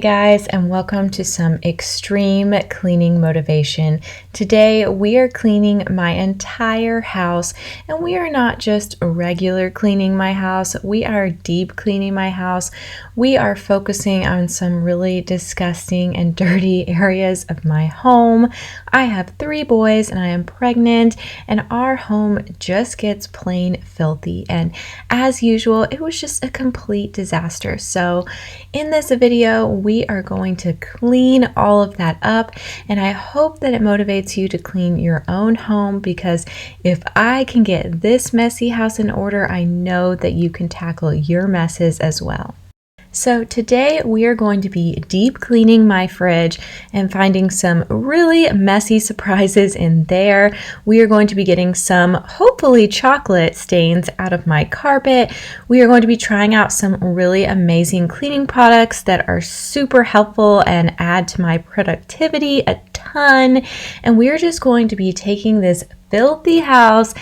guys, and welcome to some extreme cleaning motivation. Today we are cleaning my entire house, and we are not just regular cleaning my house, we are deep cleaning my house. We are focusing on some really disgusting and dirty areas of my home. I have 3 boys and I am pregnant, and our home just gets plain filthy, and as usual it was just a complete disaster. So in this video we are going to clean all of that up, and I hope that it motivates you to clean your own home, because if I can get this messy house in order, I know that you can tackle your messes as well. So today we are going to be deep cleaning my fridge and finding some really messy surprises in there. We are going to be getting some hopefully chocolate stains out of my carpet. We are going to be trying out some really amazing cleaning products that are super helpful and add to my productivity a ton. And we are just going to be taking this filthy house,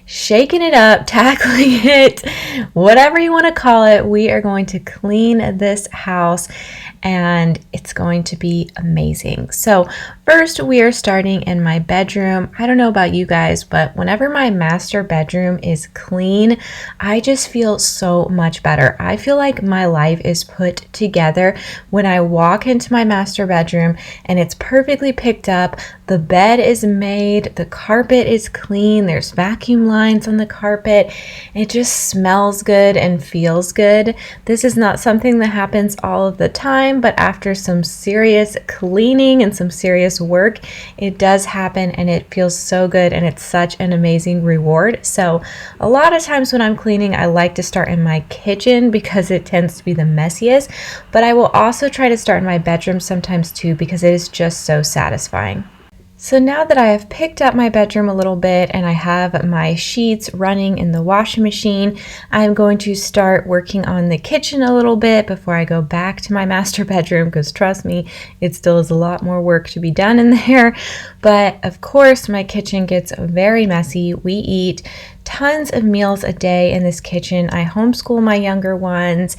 shaking it up, tackling it, whatever you want to call it. We are going to clean this house and it's going to be amazing. So first we are starting in my bedroom. I don't know about you guys, but whenever my master bedroom is clean, I just feel so much better. I feel like my life is put together when I walk into my master bedroom and it's perfectly picked up. The bed is made, the carpet is clean, there's vacuum lines on the carpet. It just smells good and feels good. This is not something that happens all of the time, but after some serious cleaning and some serious work, it does happen and it feels so good, and it's such an amazing reward. So a lot of times when I'm cleaning, I like to start in my kitchen because it tends to be the messiest, but I will also try to start in my bedroom sometimes too, because it is just so satisfying. So now that I have picked up my bedroom a little bit and I have my sheets running in the washing machine, I'm going to start working on the kitchen a little bit before I go back to my master bedroom, because trust me, it still is a lot more work to be done in there. But of course, my kitchen gets very messy. We eat tons of meals a day in this kitchen. I homeschool my younger ones,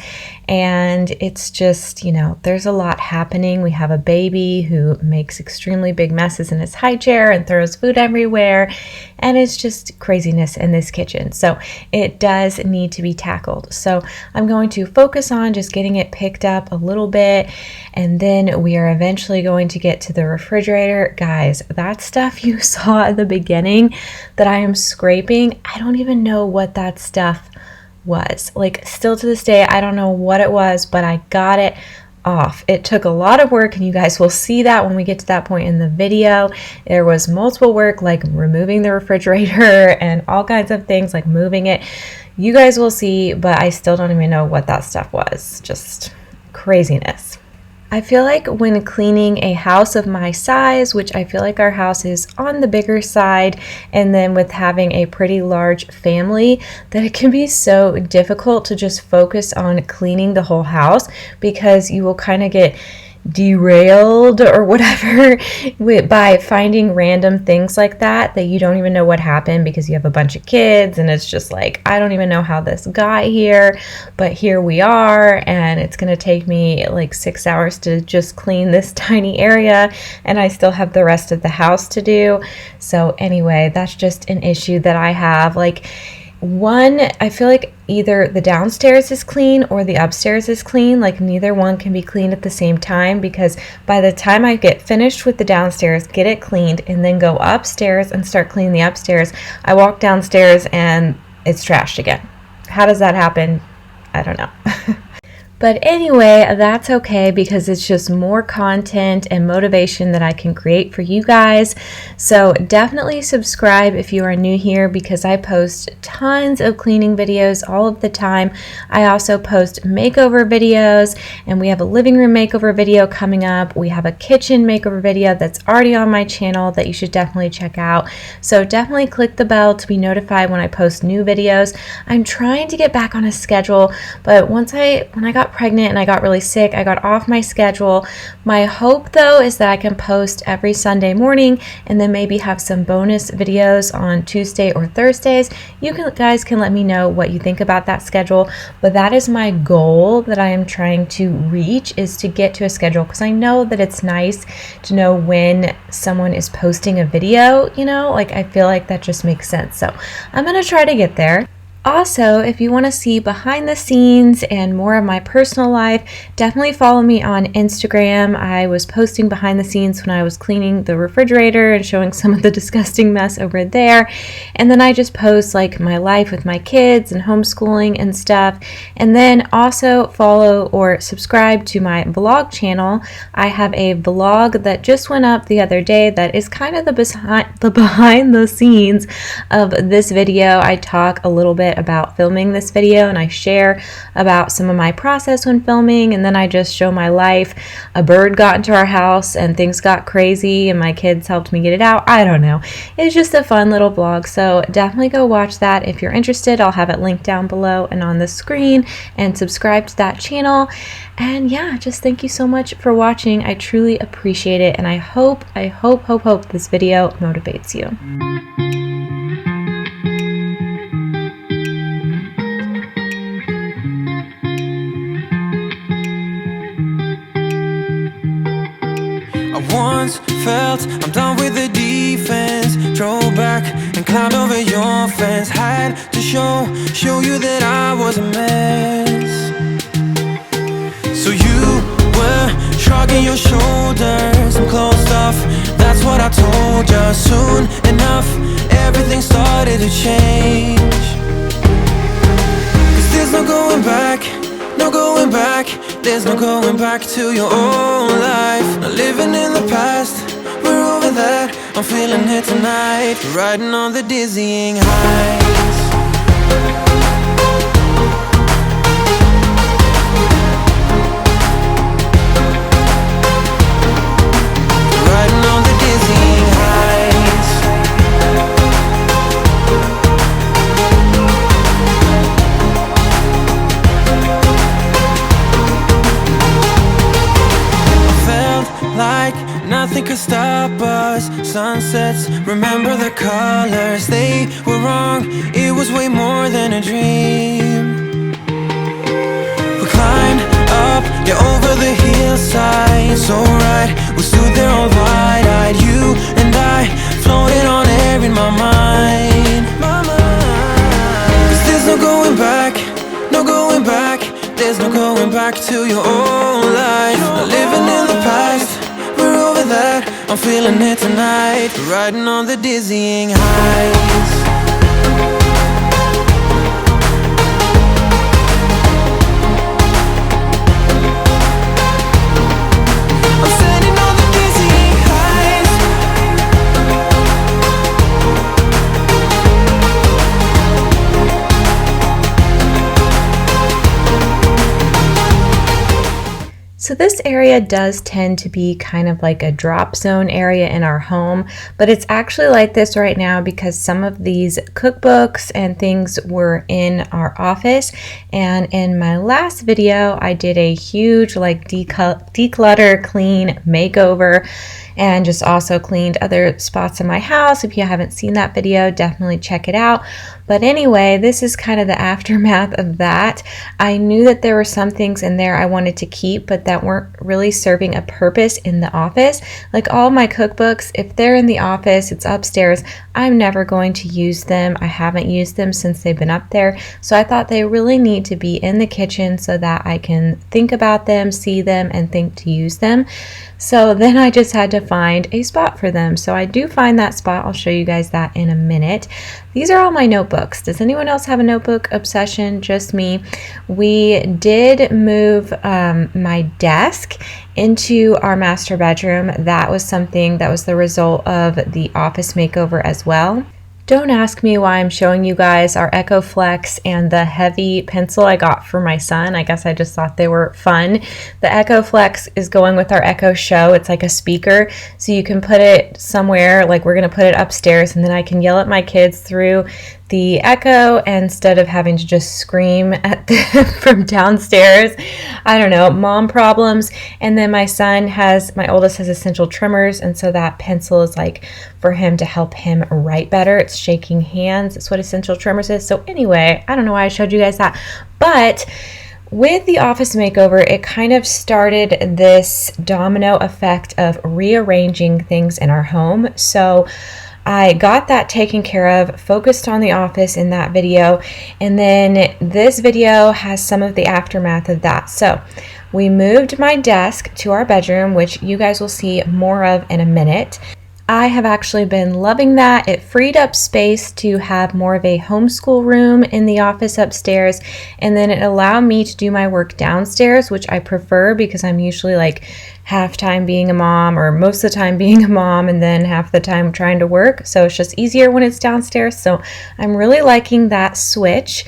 and it's just, there's a lot happening. We have a baby who makes extremely big messes in his high chair and throws food everywhere, and it's just craziness in this kitchen. So it does need to be tackled. So I'm going to focus on just getting it picked up a little bit, and then we are eventually going to get to the refrigerator. Guys, that stuff you saw at the beginning that I am scraping, I don't even know what that stuff was. Like, still to this day, I don't know what it was, but I got it off. It took a lot of work, and you guys will see that when we get to that point in the video. There was multiple work, like removing the refrigerator and all kinds of things, like moving it. You guys will see, but I still don't even know what that stuff was. Just craziness. I feel like when cleaning a house of my size, which I feel like our house is on the bigger side, and then with having a pretty large family, that it can be so difficult to just focus on cleaning the whole house, because you will kind of get derailed or whatever by finding random things like that you don't even know what happened, because you have a bunch of kids and it's just like, I don't even know how this got here, but here we are, and it's gonna take me like 6 hours to just clean this tiny area, and I still have the rest of the house to do. So anyway, that's just an issue that I have. Like, one, I feel like either the downstairs is clean or the upstairs is clean. Like, neither one can be cleaned at the same time, because by the time I get finished with the downstairs, get it cleaned, and then go upstairs and start cleaning the upstairs, I walk downstairs and it's trashed again. How does that happen? I don't know. But anyway, that's okay, because it's just more content and motivation that I can create for you guys. So definitely subscribe if you are new here, because I post tons of cleaning videos all of the time. I also post makeover videos, and we have a living room makeover video coming up. We have a kitchen makeover video that's already on my channel that you should definitely check out. So definitely click the bell to be notified when I post new videos. I'm trying to get back on a schedule, but when I got got pregnant and I got really sick, I got off my schedule. My hope though is that I can post every Sunday morning and then maybe have some bonus videos on Tuesday or Thursdays. Guys can let me know what you think about that schedule, but that is my goal that I am trying to reach, is to get to a schedule, because I know that it's nice to know when someone is posting a video, like I feel like that just makes sense. So I'm going to try to get there. Also, if you want to see behind the scenes and more of my personal life, definitely follow me on Instagram. I was posting behind the scenes when I was cleaning the refrigerator and showing some of the disgusting mess over there. And then I just post like my life with my kids and homeschooling and stuff. And then also follow or subscribe to my vlog channel. I have a vlog that just went up the other day that is kind of the behind the scenes of this video. I talk a little bit about filming this video and I share about some of my process when filming, and then I just show my life. A bird got into our house and things got crazy and my kids helped me get it out. I don't know. It's just a fun little vlog, so definitely go watch that if you're interested. I'll have it linked down below and on the screen, and subscribe to that channel. And yeah, just thank you so much for watching. I truly appreciate it, and I hope this video motivates you. Once felt I'm done with the defense, drove back and climbed over your fence. Had to show you that I was a mess. So you were shrugging your shoulders and closed off. That's what I told you. Soon enough, everything started to change. 'Cause there's no going back, no going back. There's no going back to your old life. Not living in the past, we're over that. I'm feeling it tonight, riding on the dizzying heights. Riding on the dizzying heights. Like nothing could stop us. Sunsets, remember the colors. They were wrong, it was way more than a dream. We climbed up, yeah, over the hillside. So right, we stood there all wide-eyed. You and I, floating on air in my mind. 'Cause there's no going back, no going back. There's no going back to your old life. Not living in the past, we're over that. I'm feeling it tonight, riding on the dizzying heights. I'm standing on the dizzying heights. So this area does tend to be kind of like a drop zone area in our home, but it's actually like this right now because some of these cookbooks and things were in our office. And in my last video, I did a huge like declutter, clean makeover, and just also cleaned other spots in my house. If you haven't seen that video, definitely check it out. But anyway, this is kind of the aftermath of that. I knew that there were some things in there I wanted to keep, but that weren't really serving a purpose in the office. Like all my cookbooks, if they're in the office, it's upstairs, I'm never going to use them. I haven't used them since they've been up there. So I thought they really need to be in the kitchen so that I can think about them, see them, and think to use them. So then I just had to find a spot for them. So I do find that spot. I'll show you guys that in a minute. These are all my notebooks. Does anyone else have a notebook obsession? Just me. We did move my desk into our master bedroom. That was something that was the result of the office makeover as well. Don't ask me why I'm showing you guys our Echo Flex and the heavy pencil I got for my son. I guess I just thought they were fun. The Echo Flex is going with our Echo Show. It's like a speaker, so you can put it somewhere, like we're going to put it upstairs, and then I can yell at my kids through the echo instead of having to just scream at from downstairs. I don't know, mom problems. And then my oldest has essential tremors, and so that pencil is like for him to help him write better. It's shaking hands. It's what essential tremors is. So anyway, I don't know why I showed you guys that, but with the office makeover, it kind of started this domino effect of rearranging things in our home. So I got that taken care of, focused on the office in that video, and then this video has some of the aftermath of that. So we moved my desk to our bedroom, which you guys will see more of in a minute. I have actually been loving that. It freed up space to have more of a homeschool room in the office upstairs, and then it allowed me to do my work downstairs, which I prefer because I'm usually like half time being a mom, or most of the time being a mom, and then half the time trying to work. So it's just easier when it's downstairs. So I'm really liking that switch.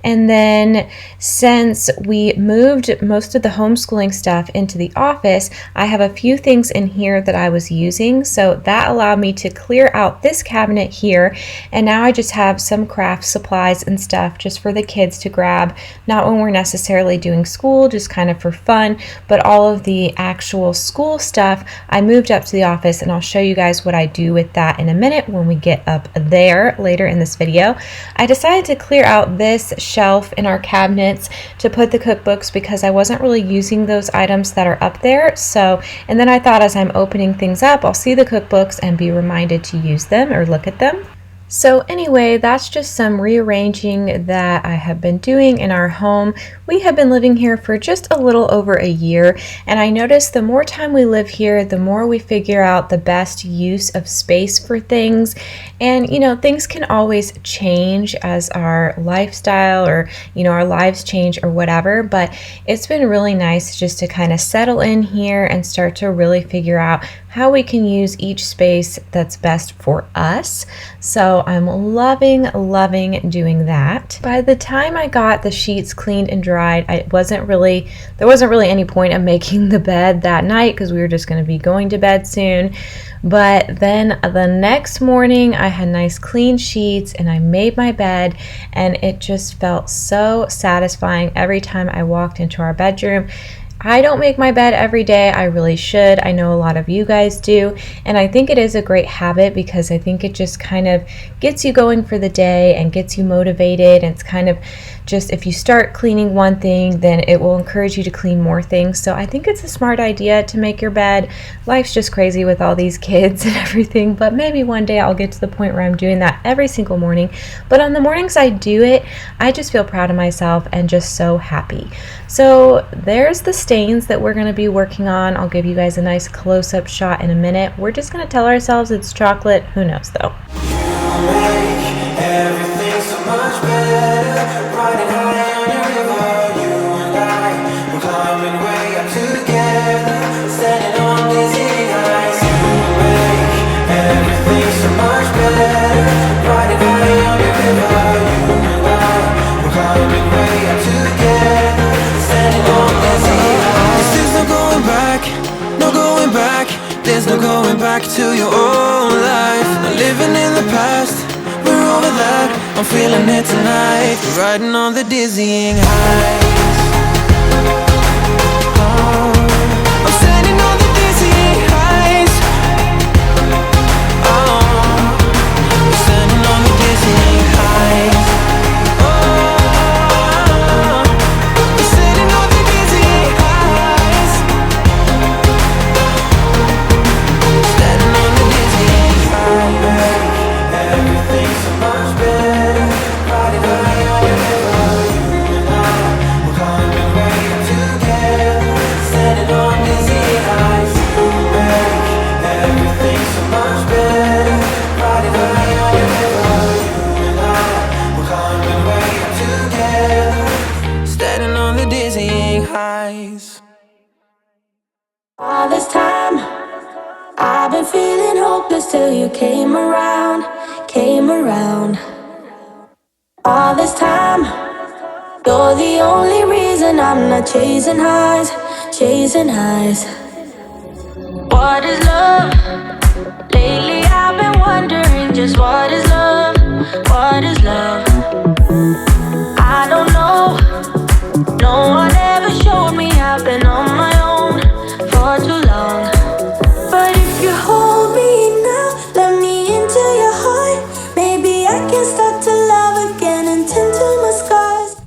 And then since we moved most of the homeschooling stuff into the office, I have a few things in here that I was using. So that allowed me to clear out this cabinet here. And now I just have some craft supplies and stuff just for the kids to grab, not when we're necessarily doing school, just kind of for fun, but all of the actual school stuff I moved up to the office, and I'll show you guys what I do with that in a minute when we get up there later in this video. I decided to clear out this shelf in our cabinets to put the cookbooks because I wasn't really using those items that are up there. So, and then I thought as I'm opening things up, I'll see the cookbooks and be reminded to use them or look at them. So anyway, that's just some rearranging that I have been doing in our home. We have been living here for just a little over a year, and I noticed the more time we live here, the more we figure out the best use of space for things. And you know, things can always change as our lifestyle or, you know, our lives change or whatever, but it's been really nice just to kind of settle in here and start to really figure out how we can use each space that's best for us. So I'm loving doing that. By the time I got the sheets cleaned and dried, there wasn't really any point of making the bed that night because we were just going to be going to bed soon. But then the next morning I had nice clean sheets and I made my bed, and it just felt so satisfying every time I walked into our bedroom. I don't make my bed every day. I really should. I know a lot of you guys do. And I think it is a great habit because I think it just kind of gets you going for the day and gets you motivated. And it's kind of just, if you start cleaning one thing, then it will encourage you to clean more things. So I think it's a smart idea to make your bed. Life's just crazy with all these kids and everything, but maybe one day I'll get to the point where I'm doing that every single morning. But on the mornings I do it, I just feel proud of myself and just so happy. So there's the stains that we're going to be working on. I'll give you guys a nice close-up shot in a minute. We're just going to tell ourselves it's chocolate. Who knows though? You make everything so much better. Riding high on your river, you and I, we're climbing way up together, standing on dizzy heights. You make everything so much better. Riding high on your river, you and I, we're climbing way up together, standing on dizzy heights. There's no going back, no going back. There's no going back to your old life. Not living in the past, we're over that. I'm feeling it tonight, riding on the dizzying heights. Oh, I'm standing on the dizzying heights. Oh, I'm standing on the dizzying heights. Oh, I'm standing on the dizzying heights. Standing on the dizzying heights. Everything's so much better. Riding high on your river, you and I, we're climbing way up together, standing on dizzy heights. You make everything so much better. Riding high on your river, you and I, we're climbing way up together, standing on the dizzying heights. All this time, I've been feeling hopeless till you came around, came around. All this time, you're the only reason I'm not chasing highs, chasing highs. What is love? Lately I've been wondering just what is love, What is love? I don't know. No one ever showed me. I've been on my own for too long. But if you hold me now, let me into your heart. Maybe I can start to love again and tend to my scars.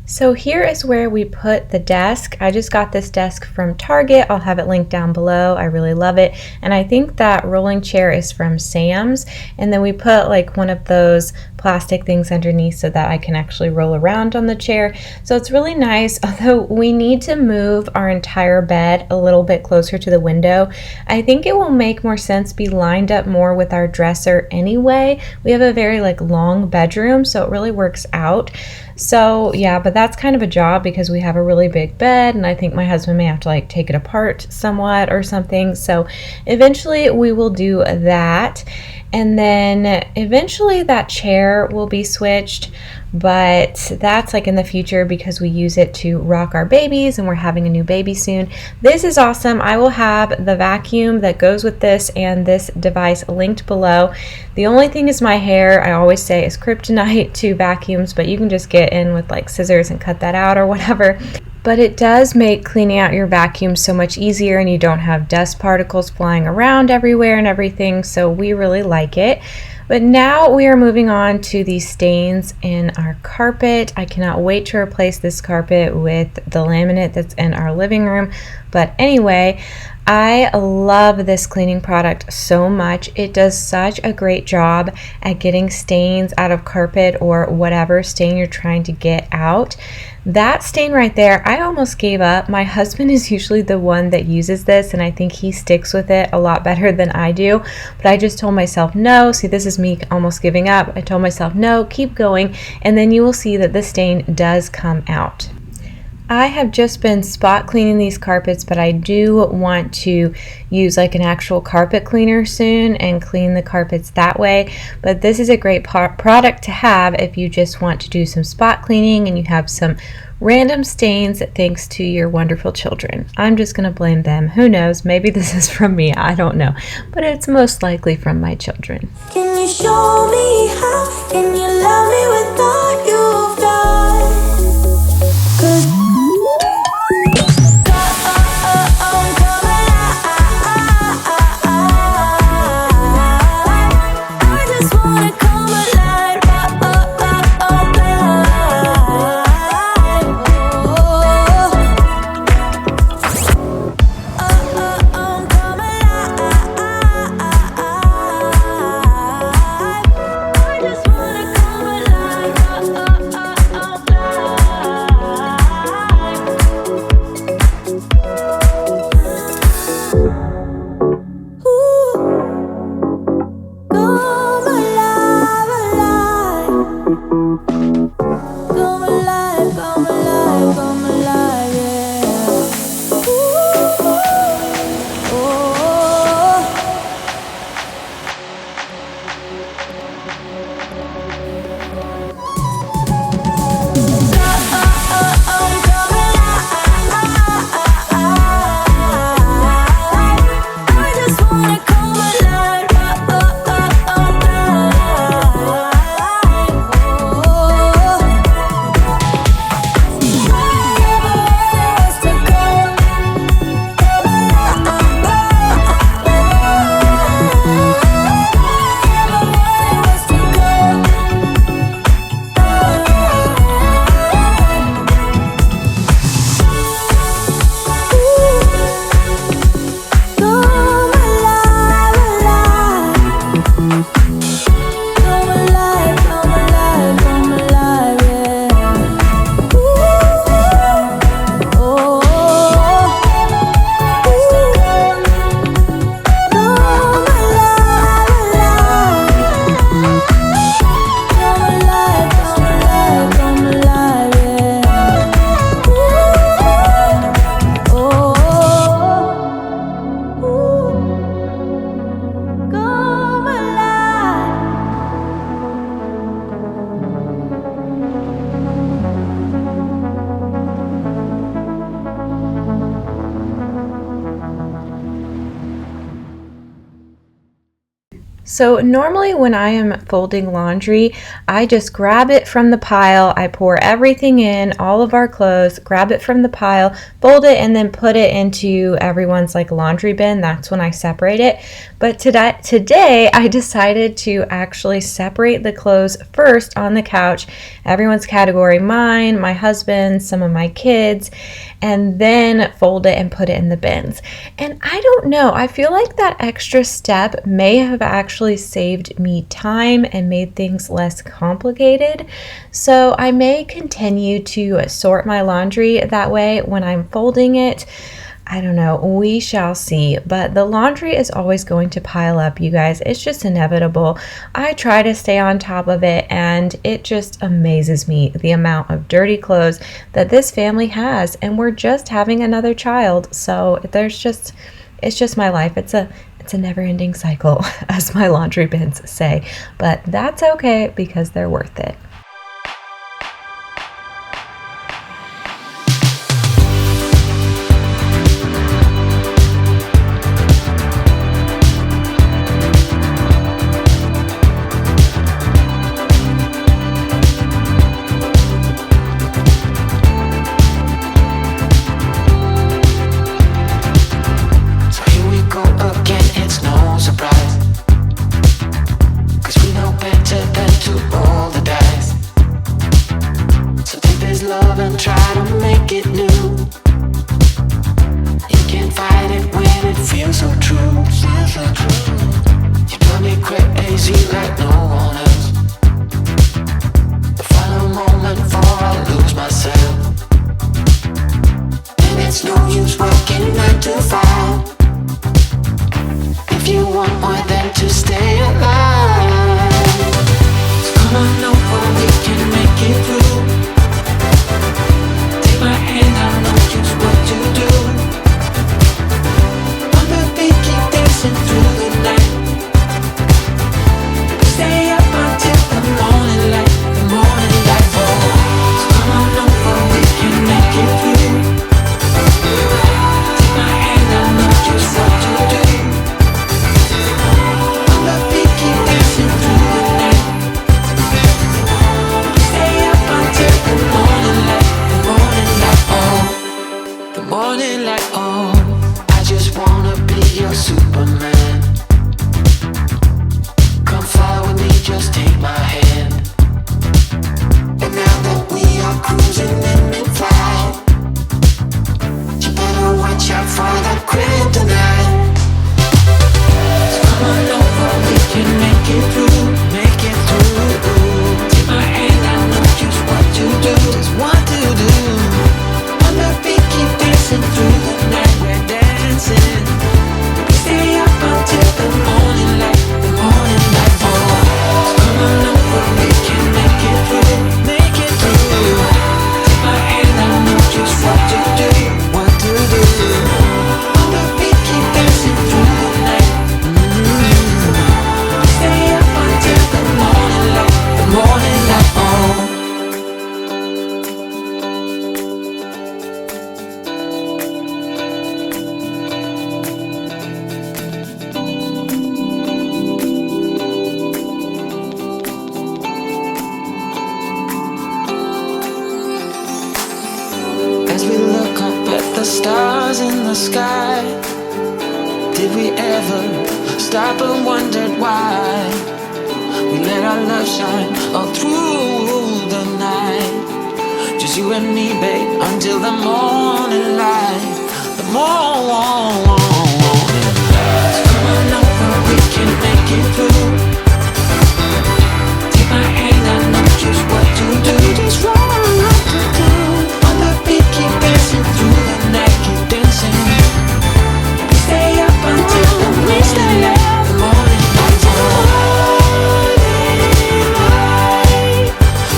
So here is where we put the desk. I just got this desk from Target. I'll have it linked down below. I really love it. And I think that rolling chair is from Sam's. And then we put like one of those plastic things underneath so that I can actually roll around on the chair. So it's really nice, although we need to move our entire bed a little bit closer to the window. I think it will make more sense be lined up more with our dresser anyway. We have a very like long bedroom, so it really works out. So yeah, but that's kind of a job because we have a really big bed, and I think my husband may have to like take it apart somewhat or something. So eventually we will do that. And then eventually that chair will be switched, but that's like in the future because we use it to rock our babies and we're having a new baby soon. This is awesome. I will have the vacuum that goes with this and this device linked below. The only thing is my hair, I always say, is kryptonite to vacuums, but you can just get in with like scissors and cut that out or whatever. But it does make cleaning out your vacuum so much easier, and you don't have dust particles flying around everywhere and everything, so we really like it. But now we are moving on to the stains in our carpet. I cannot wait to replace this carpet with the laminate that's in our living room. But anyway, I love this cleaning product so much. It does such a great job at getting stains out of carpet or whatever stain you're trying to get out. That stain right there, I almost gave up. My husband is usually the one that uses this, and I think he sticks with it a lot better than I do. But I just told myself, no, see, this is me almost giving up. I told myself, no, keep going, and then you will see that the stain does come out. I have just been spot cleaning these carpets, but I do want to use like an actual carpet cleaner soon and clean the carpets that way. But this is a great product to have if you just want to do some spot cleaning and you have some random stains thanks to your wonderful children. I'm just going to blame them. Who knows? Maybe this is from me. I don't know. But it's most likely from my children. Can you show me how? Can you love me with all you've done? 'Cause So normally when I am folding laundry, I just grab it from the pile, I pour everything in, all of our clothes, grab it from the pile, fold it, and then put it into everyone's like laundry bin. That's when I separate it. But today I decided to actually separate the clothes first on the couch, everyone's category, mine, my husband's, some of my kids, and then fold it and put it in the bins. And I don't know, I feel like that extra step may have actually saved me time and made things less complicated. So I may continue to sort my laundry that way when I'm folding it. I don't know, we shall see, but the laundry is always going to pile up, you guys. It's just inevitable. I try to stay on top of it, and it just amazes me the amount of dirty clothes that this family has, and we're just having another child, so it's just my life. It's a never-ending cycle, as my laundry bins say, but that's okay because they're worth it. Stars in the sky. Did we ever stop and wondered why we let our love shine all through the night? Just you and me, babe, until the morning light. The morning light. Come on over, we can make it through. Take my hand, I know just what to do. Just what to do. On the beat, keep dancing through the night. Keep dancing. We stay up until the morning light. The morning light.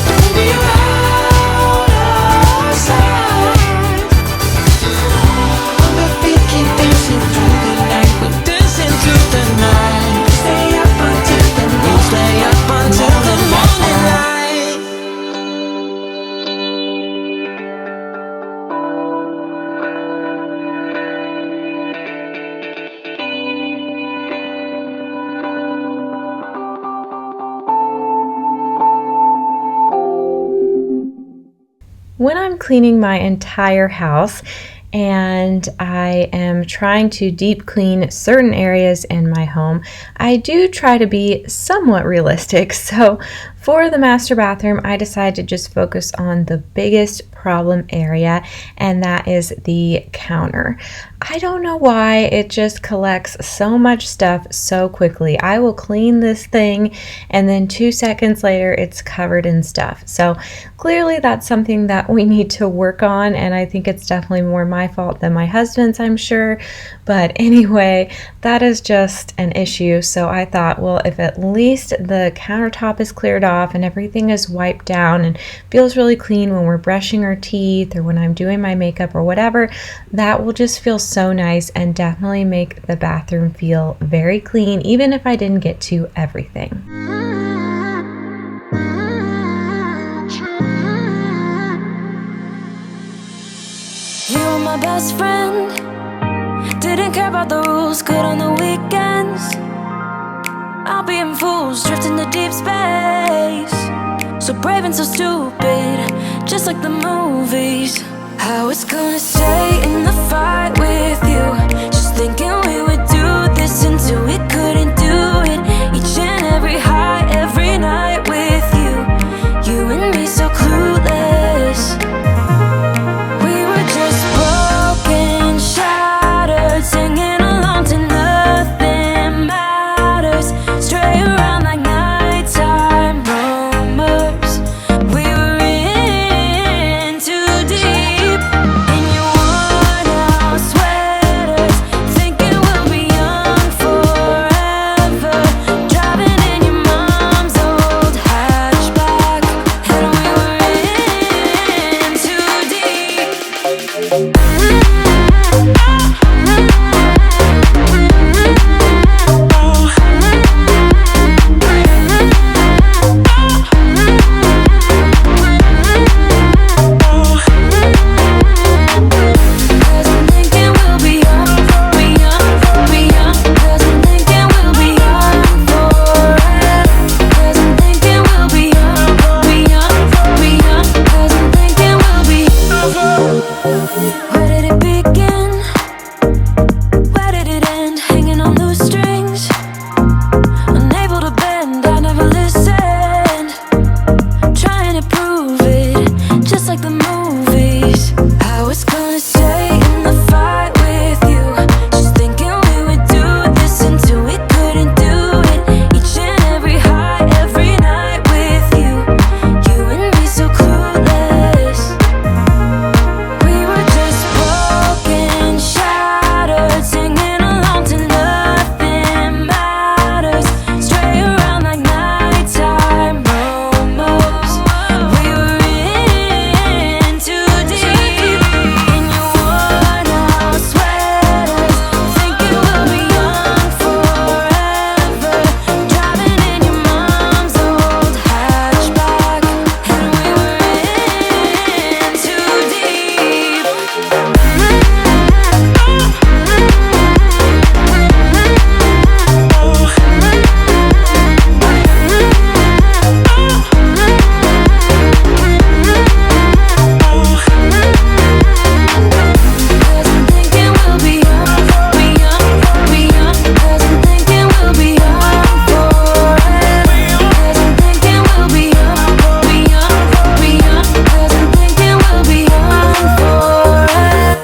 Don't be out of sight. On the beat, keep dancing through. When I'm cleaning my entire house and I am trying to deep clean certain areas in my home, I do try to be somewhat realistic. So for the master bathroom, I decided to just focus on the biggest problem area, and that is the counter. I don't know why it just collects so much stuff so quickly. I will clean this thing and then 2 seconds later it's covered in stuff. So clearly that's something that we need to work on, and I think it's definitely more my fault than my husband's, I'm sure. But anyway, that is just an issue. So I thought, well, if at least the countertop is cleared off and everything is wiped down and feels really clean when we're brushing our teeth or when I'm doing my makeup or whatever, that will just feel so nice and definitely make the bathroom feel very clean, even if I didn't get to everything. You were my best friend, didn't care about the rules, good on the weekends. I'll be in fools, drifting to deep space. So brave and so stupid, just like the movies. I was gonna stay in the fight with you, just thinking we would do this until we couldn't do it. Each and every high, every night with you, you and me so clueless. We were just broken, shattered, singing along to nothing matters. Stray around like nighttime rumors. We were in too deep, in your worn out sweaters, thinking we'll be young forever. Driving in your mom's old hatchback, and we were in too deep. Cause I'm thinking we'll be young, be young, be young. Cause I'm thinking we'll be young forever. Cause I'm thinking we'll be young, be young, be young. Cause I'm thinking we'll be. Where did it begin? Where did it end? Hanging on loose strings, unable to bend. I never listened, trying to prove it, just like the movies. I was gonna stay in the fight with you, just thinking we would do this until we couldn't do it. Each and every high, every night with you, you and me so clueless. We were just broken, shattered, singing along to nothing matters. Stray around like nighttime rumors. We were in too deep, in your worn out sweaters, thinking we'll be young forever. Driving in your mom's old hatchback, and we were in too deep. Cause I'm thinking we'll be young, be young, be young. Cause I'm thinking we'll be young forever. Cause I'm thinking we'll be young, be young, be young. Cause I'm thinking we'll be young forever.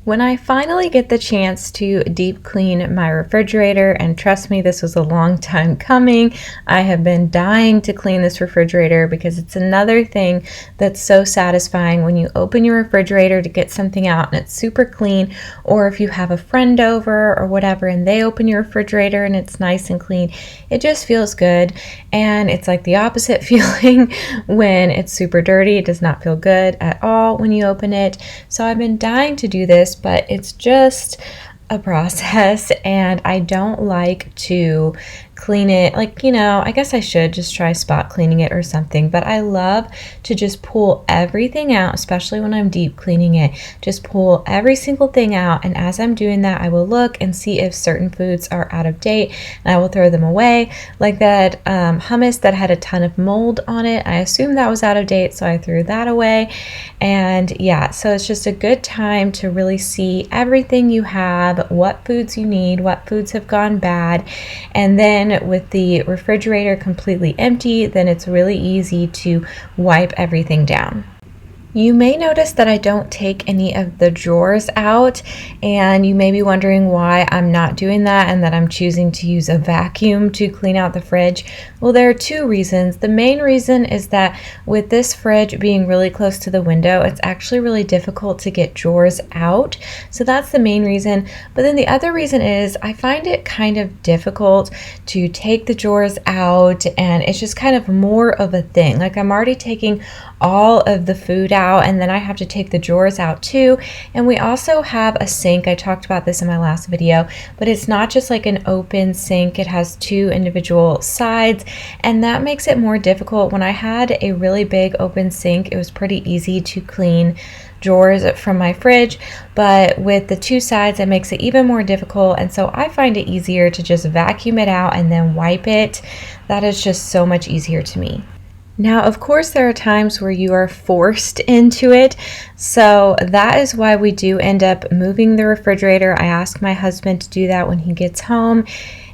When I finally get the chance to deep clean my refrigerator, and trust me, this was a long time coming, I have been dying to clean this refrigerator because it's another thing that's so satisfying when you open your refrigerator to get something out and it's super clean, or if you have a friend over or whatever and they open your refrigerator and it's nice and clean, it just feels good. And it's like the opposite feeling when it's super dirty. It does not feel good at all when you open it. So I've been dying to do this, but it's just a process, and I don't like to clean it. Like, I guess I should just try spot cleaning it or something, but I love to just pull everything out, especially when I'm deep cleaning it. Just pull every single thing out, and as I'm doing that, I will look and see if certain foods are out of date, and I will throw them away. Like that hummus that had a ton of mold on it, I assumed that was out of date, so I threw that away. And yeah, so it's just a good time to really see everything you have, what foods you need, what foods have gone bad. And then with the refrigerator completely empty, then it's really easy to wipe everything down. You may notice that I don't take any of the drawers out, and you may be wondering why I'm not doing that and that I'm choosing to use a vacuum to clean out the fridge. Well, there are two reasons. The main reason is that with this fridge being really close to the window, it's actually really difficult to get drawers out. So that's the main reason. But then the other reason is I find it kind of difficult to take the drawers out, and it's just kind of more of a thing. Like I'm already taking all of the food out, and then I have to take the drawers out too. And we also have a sink. I talked about this in my last video, but it's not just like an open sink. It has two individual sides, and that makes it more difficult. When I had a really big open sink, it was pretty easy to clean drawers from my fridge, but with the two sides, it makes it even more difficult. And so I find it easier to just vacuum it out and then wipe it. That is just so much easier to me. Now, of course, there are times where you are forced into it, so that is why we do end up moving the refrigerator. I ask my husband to do that when he gets home,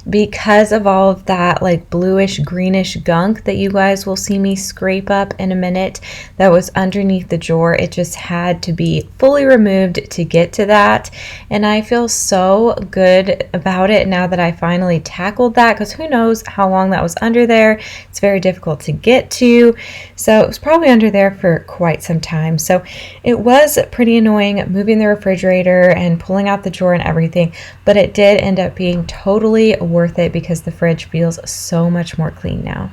because of all of that like bluish greenish gunk that you guys will see me scrape up in a minute that was underneath the drawer. It just had to be fully removed to get to that, and I feel so good about it now that I finally tackled that, because who knows how long that was under there. It's very difficult to get to, so it was probably under there for quite some time. So it was pretty annoying moving the refrigerator and pulling out the drawer and everything, but it did end up being totally worth it because the fridge feels so much more clean now.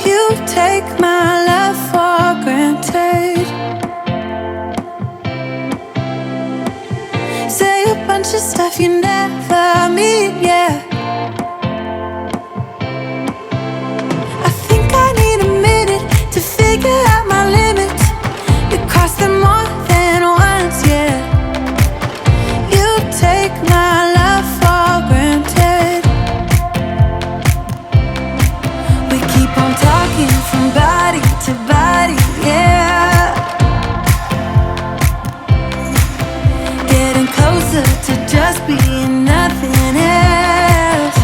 You take my love for granted. Say a bunch of stuff you never mean, yeah. I think I need a minute to figure out my limits. You cross them more than once, yeah. You take my love for granted. We keep on talking from body to body, yeah. Getting closer to just being nothing else.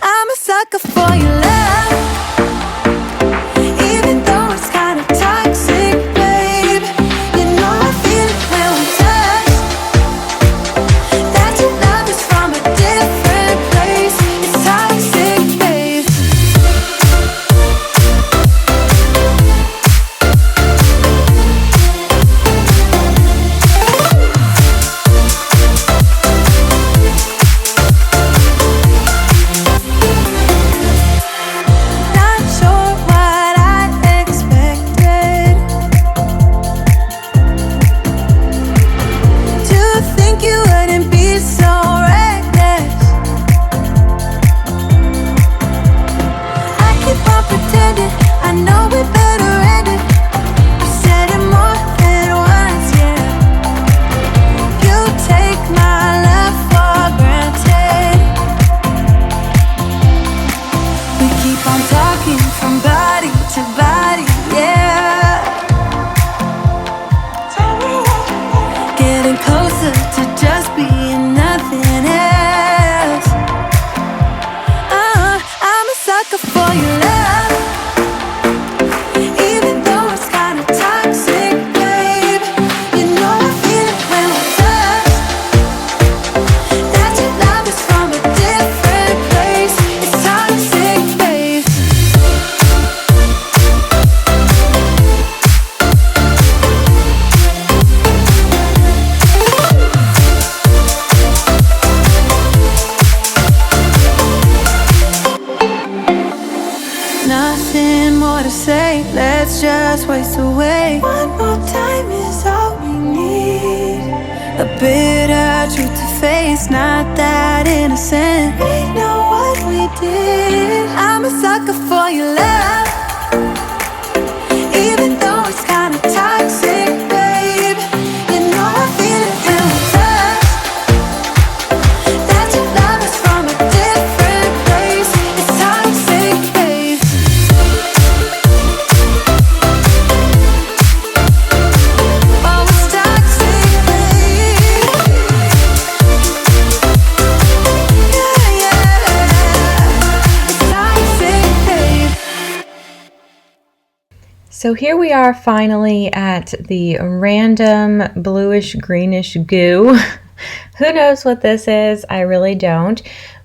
I'm a sucker for your love, even though it's kinda toxic, babe. You know I feel it when we touch, that your love is from a different place. It's toxic, babe. Not sure what I expected. To think you wouldn't be so reckless. I keep on pretending I know we better end it. I said it more than once, yeah. You take my love for granted. We keep on talking from body to body, yeah. Getting closer to just being nothing else. I'm a sucker for your love, even though it's kinda toxic, babe. You know I feel it when we touch, that your love is from a different place. It's toxic, babe. nothing more to say, let's just waste away. One more time is all we need. A bitter truth to face, not that innocent. We know what we did. I'm a sucker for your love, even though it's kinda toxic, babe. You know I feel it when we touch, that your love is from a different place. It's toxic, babe. Oh, it's toxic, babe. Yeah, yeah. It's toxic, babe. So here we are finally at the random bluish greenish goo. Who knows what this is? I really don't.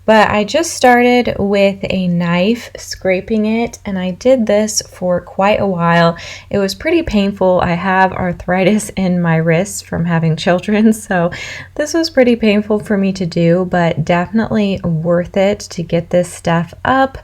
But I just started with a knife scraping it, and I did this for quite a while. It was pretty painful. I have arthritis in my wrists from having children, so this was pretty painful for me to do, but definitely worth it to get this stuff up.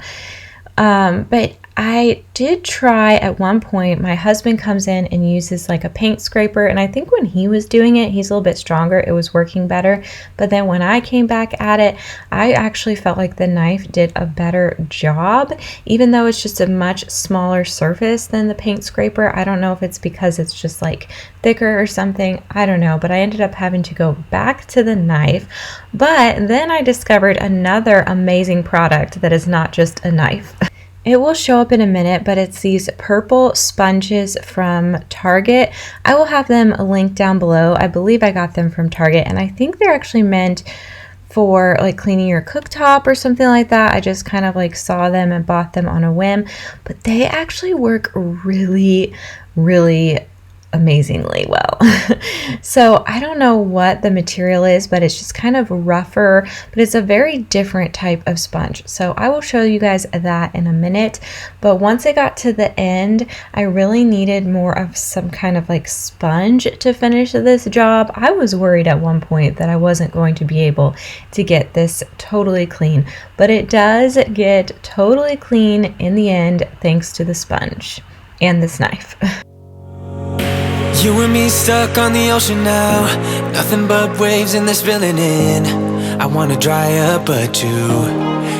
But I did try at one point, my husband comes in and uses like a paint scraper, and I think when he was doing it, he's a little bit stronger, it was working better. But then when I came back at it, I actually felt like the knife did a better job, even though it's just a much smaller surface than the paint scraper. I don't know if it's because it's just like thicker or something, I don't know, but I ended up having to go back to the knife. But then I discovered another amazing product that is not just a knife. It will show up in a minute, but it's these purple sponges from Target. I will have them linked down below. I believe I got them from Target, and I think they're actually meant for like cleaning your cooktop or something like that. I just kind of like saw them and bought them on a whim, but they actually work really, really amazingly well. So I don't know what the material is, but it's just kind of rougher, but it's a very different type of sponge. So I will show you guys that in a minute. But once I got to the end, I really needed more of some kind of like sponge to finish this job. I was worried at one point that I wasn't going to be able to get this totally clean, but it does get totally clean in the end thanks to the sponge and this knife. You and me stuck on the ocean now, nothing but waves and they're spilling in. I wanna dry up but you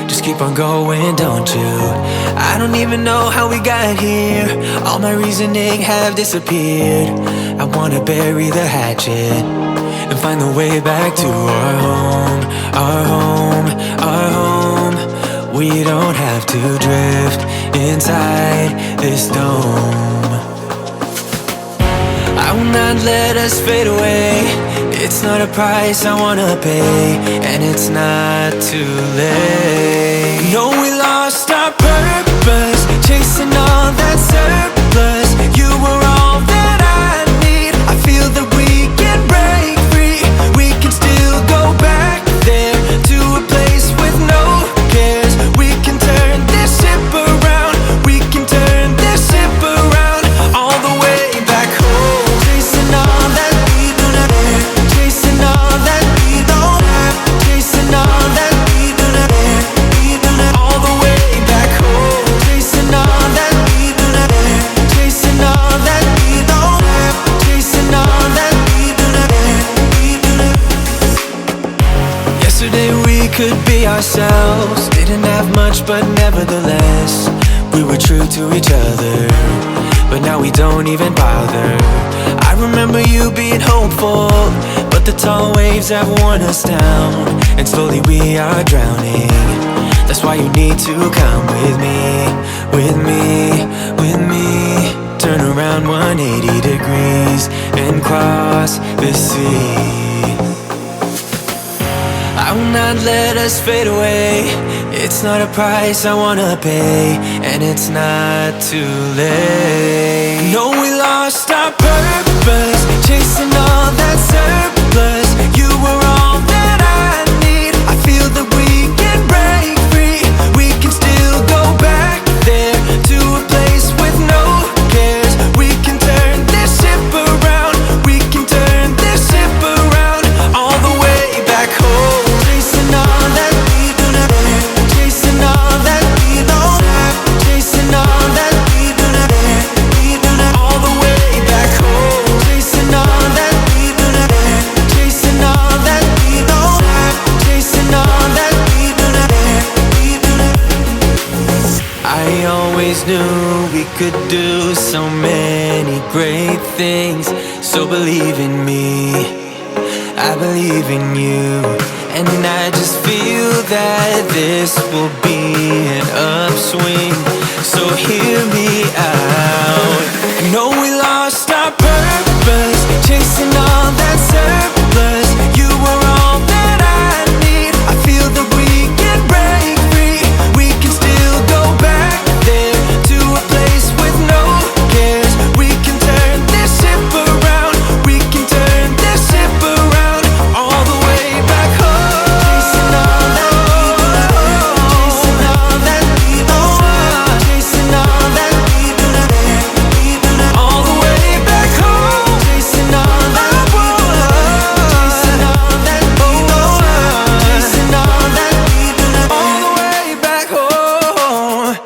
just keep on going, don't you? I don't even know how we got here, all my reasoning have disappeared. I wanna bury the hatchet and find the way back to our home, our home, our home. We don't have to drift inside this dome. I will not let us fade away. It's not a price I wanna pay, and it's not too late. No, we lost our purpose, chasing all that surplus. You were all that I need. I feel that we can break free. We can still go back there to a place with no cares. We can turn this ship around. We can turn this ship around all the way back home. Could be ourselves, didn't have much but nevertheless we were true to each other, but now we don't even bother. I remember you being hopeful, but the tall waves have worn us down, and slowly we are drowning. That's why you need to come with me, with me, with me. Turn around 180 degrees and cross the sea. I will not let us fade away. It's not a price I wanna pay, and it's not too late. No, we lost our purpose, chasing all that surplus. You were all that I need. I feel that we can break free. We can still go back there to a place with no cares. We can turn this ship around. We can turn this ship around all the way back home. Chasing all that we don't have, chasing all that we don't have, chasing always knew we could do so many great things. So believe in me, I believe in you. And I just feel that this will be an upswing. So hear me out. I know we lost our purpose, chasing all that surplus. You were all that I need. I feel that we can break free. We can still go back there to a place with no cares. We can turn this ship around. We can turn this ship around all the way back home. Chasing all that we chasing all that we chasing all that we all the way back home. Chasing all that we chasing all that we chasing all that we all the way back home.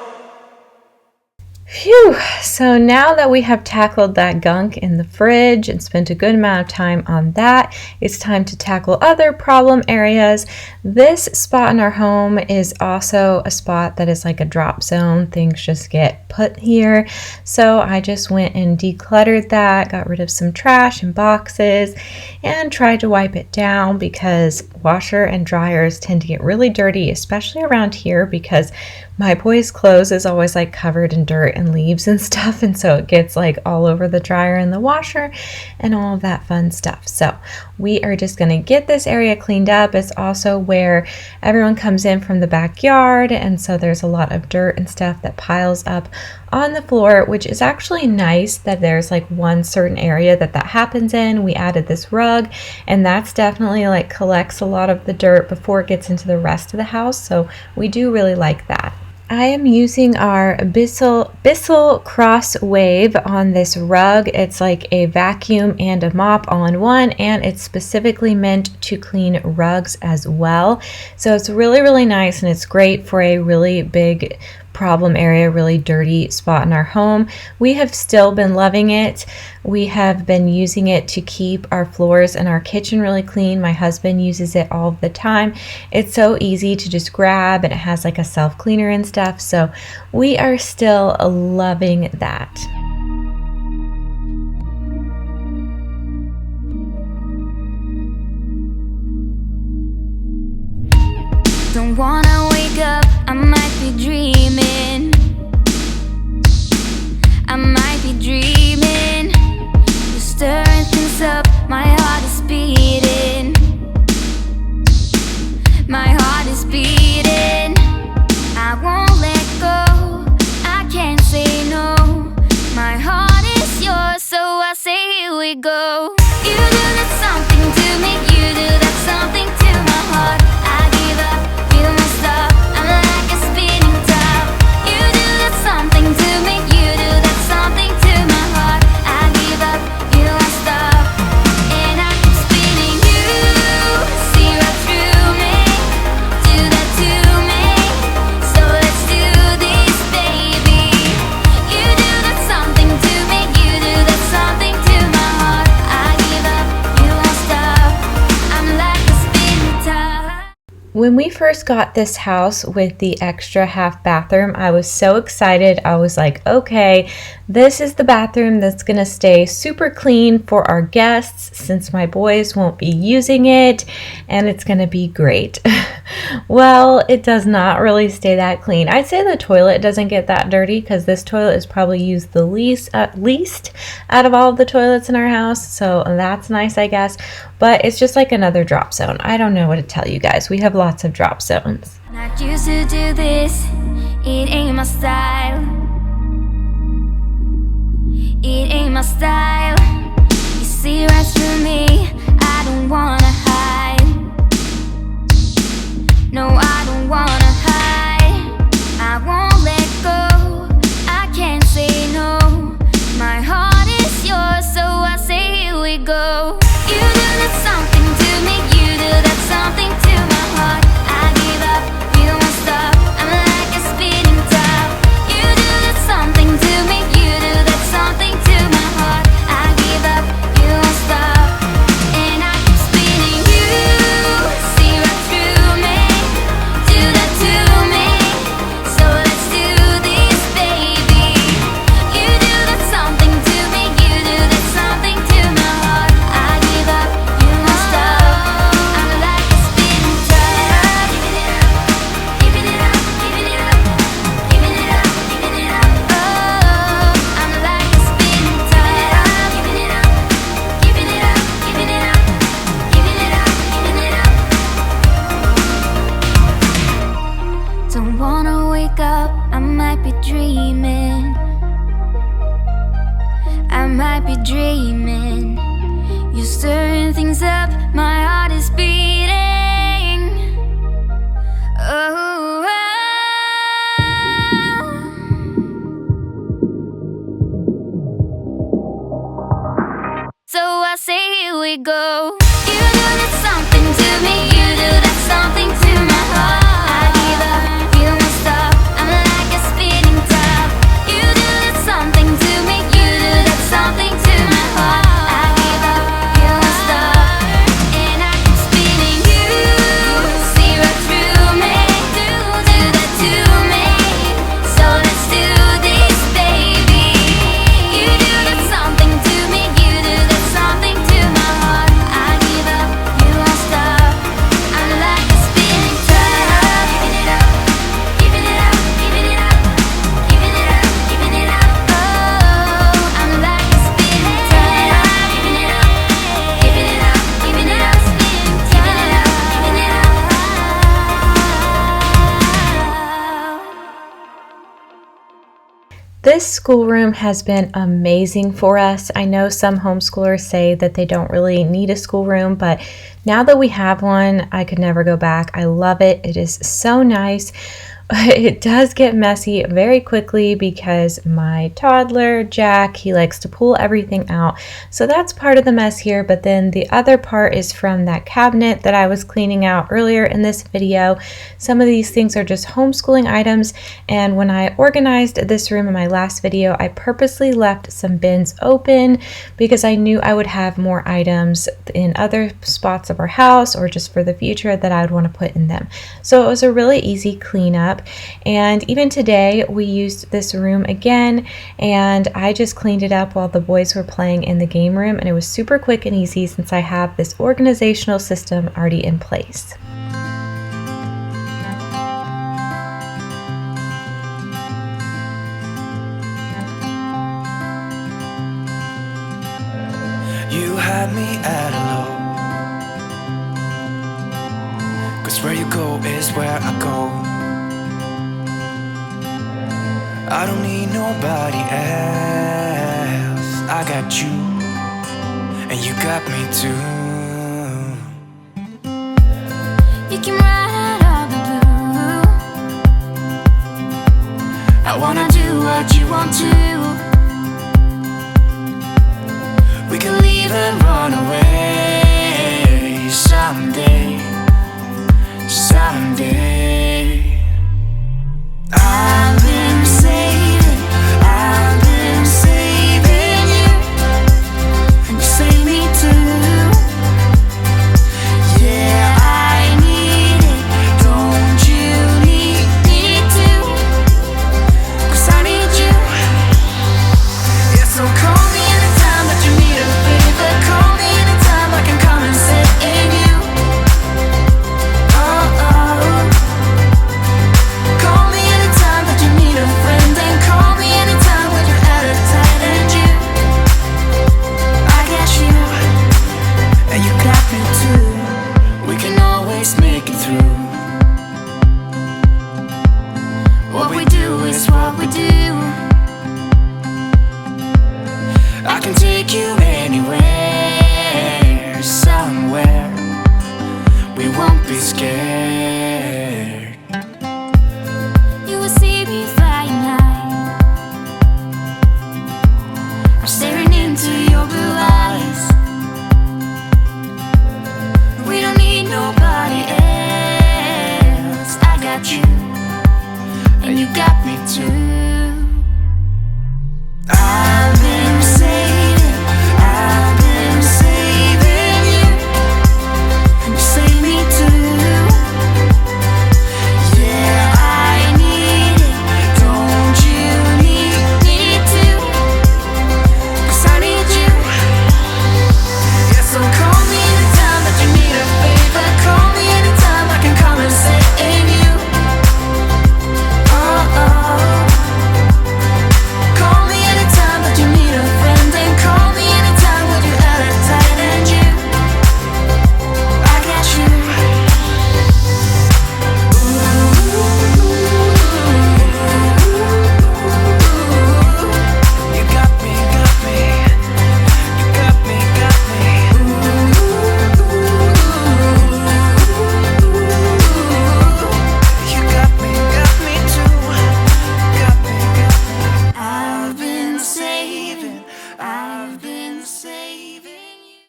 Phew! So now that we have tackled that gunk in the fridge and spent a good amount of time on that, it's time to tackle other problem areas. This spot in our home is also a spot that is like a drop zone. Things just get put here. So I just went and decluttered that, got rid of some trash and boxes, and tried to wipe it down because washer and dryers tend to get really dirty, especially around here because my boys' clothes is always like covered in dirt and leaves and stuff, and so it gets like all over the dryer and the washer and all of that fun stuff. So we are just going to get this area cleaned up. It's also where everyone comes in from the backyard, and so there's a lot of dirt and stuff that piles up on the floor, which is actually nice that there's like one certain area that happens in. We added this rug, and that's definitely like collects a lot of the dirt before it gets into the rest of the house, so we do really like that. I am using our Bissell Cross Wave on this rug. It's like a vacuum and a mop all in one, and it's specifically meant to clean rugs as well. So it's really, really nice, and it's great for a really big problem area, really dirty spot in our home. We have still been loving it. We have been using it to keep our floors and our kitchen really clean. My husband uses it all the time. It's so easy to just grab, and it has like a self-cleaner and stuff. So we are still loving that. Don't wanna wake up, I might be dreaming. I might be dreaming. You're stirring things up, my heart is beating. My heart is beating. I won't let go, I can't say no. My heart is yours, so I say here we go. You do that something to me, you do that something to my heart. I give up, you must stop, I'm like a spinning top. You do that something to me, you do that something to my heart. I give up, you must stop, and I keep spinning. You see right through me, do that to me, so let's do this, baby. You do that something to me, you do that something to my heart. I give up, you won't stop, I'm like a spinning top. When we first got this house with the extra half bathroom, I was so excited. I was like, okay, this is the bathroom that's going to stay super clean for our guests since my boys won't be using it, and it's going to be great. Well, it does not really stay that clean. I'd say the toilet doesn't get that dirty because this toilet is probably used the least out of all of the toilets in our house, so that's nice, I guess. But it's just like another drop zone. I don't know what to tell you guys. We have lots of drop zones. Not used to do this, it ain't my style. It ain't my style. You see right through me, I don't wanna hide. No, I don't wanna hide. I won't let go, I can't say no. My heart is yours, so I say here we go. You do that something to me, you do that something to my heart. I give up, you won't stop, I'm like a spinning top. You do we dreaming? You're stirring things up, my heart is beating. Oh, so I say here we go. You do that something to me, you do that something to my heart. I give up, you won't stop, I'm like a spinning top. You do that something to me, you do that something to my heart. I give up, you won't stop, and I keep spinning. You see right through me, do that to me. So let's do this, baby. You do that something to me, you do that something to my heart. I give up, you won't stop, I'm like a spinning top. Giving it up, giving it up, giving it up, giving it up, giving it up. Oh, I'm like a spinning top. Giving it up, giving it up, giving it up, spinning top. Giving it up, giving it up. This schoolroom has been amazing for us. I know some homeschoolers say that they don't really need a schoolroom, but now that we have one, I could never go back. I love it. It is so nice. It does get messy very quickly because my toddler, Jack, he likes to pull everything out. So that's part of the mess here, but then the other part is from that cabinet that I was cleaning out earlier in this video. Some of these things are just homeschooling items, and when I organized this room in my last video, I purposely left some bins open because I knew I would have more items in other spots of our house or just for the future that I would want to put in them. So it was a really easy cleanup. And even today we used this room again, and I just cleaned it up while the boys were playing in the game room, and it was super quick and easy since I have this organizational system already in place. You had me at a low, 'cause where you go is where I go. I don't need nobody else. I got you, and you got me too. You can write all the blue. I wanna do what you want to. We can leave and run away someday, someday. I've been